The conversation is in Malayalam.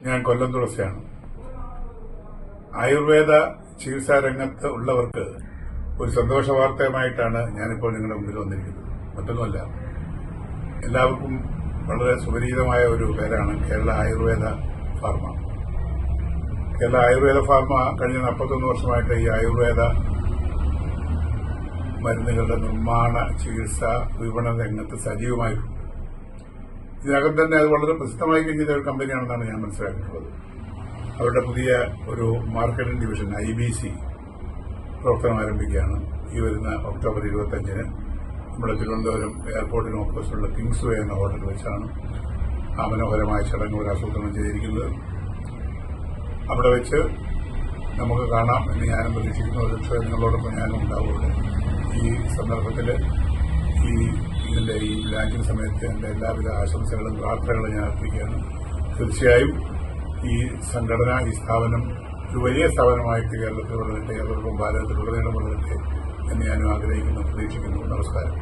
ഞാൻ കൊല്ലം തുളസിയാണ്. ആയുർവേദ ചികിത്സാ രംഗത്ത് ഉള്ളവർക്ക് ഒരു സന്തോഷ വാർത്തയുമായിട്ടാണ് ഞാനിപ്പോൾ നിങ്ങളുടെ മുമ്പിൽ വന്നിരിക്കുന്നത്. മറ്റൊന്നുമല്ല, എല്ലാവർക്കും വളരെ സുപരിചിതമായ ഒരു പേരാണ് കേരള ആയുർവേദ ഫാർമ. കേരള ആയുർവേദ ഫാർമ കഴിഞ്ഞ 41 വർഷമായിട്ട് ഈ ആയുർവേദ മരുന്നുകളുടെ നിർമ്മാണ ചികിത്സ വിപണന രംഗത്ത് സജീവമായിട്ടുണ്ട്. ഇതിനകം തന്നെ അത് വളരെ പ്രസിദ്ധമായി കഴിഞ്ഞ ഒരു കമ്പനിയാണെന്നാണ് ഞാൻ മനസ്സിലാക്കിയിട്ടുള്ളത്. അവരുടെ പുതിയ ഒരു മാർക്കറ്റിംഗ് ഡിവിഷൻ IBC പ്രവർത്തനം ആരംഭിക്കുകയാണ്. ഈ വരുന്ന ഒക്ടോബർ 25-ന് നമ്മുടെ തിരുവനന്തപുരം എയർപോർട്ടിന് ഓപ്പോസിറ്റുള്ള കിങ്സ് വേ എന്ന ഹോട്ടലിൽ വെച്ചാണ് ആ മനോഹരമായ ചടങ്ങ് ആസൂത്രണം ചെയ്തിരിക്കുന്നത്. അവിടെ വെച്ച് നമുക്ക് കാണാം എന്ന് ഞാനും പ്രതീക്ഷിക്കുന്നു. ഒരുപക്ഷെ നിങ്ങളോടൊപ്പം ഞാനും ഉണ്ടാവുകയുള്ളൂ. ഈ സന്ദർഭത്തിൽ ഇതിന്റെ ഈ ലാൻഡിംഗ് സമയത്ത് എന്റെ എല്ലാവിധ ആശംസകളും പ്രാർത്ഥനകളും ഞാൻ അർപ്പിക്കുകയാണ്. തീർച്ചയായും ഈ സംഘടന, ഈ സ്ഥാപനം ഒരു വലിയ സ്ഥാപനമായിട്ട് കേരളത്തിൽ വളരട്ടെ, അതോടൊപ്പം ഭാരതത്തിലുടനീളം വളരട്ടെ എന്ന് ഞാനും ആഗ്രഹിക്കുന്നു, പ്രതീക്ഷിക്കുന്നു. നമസ്കാരം.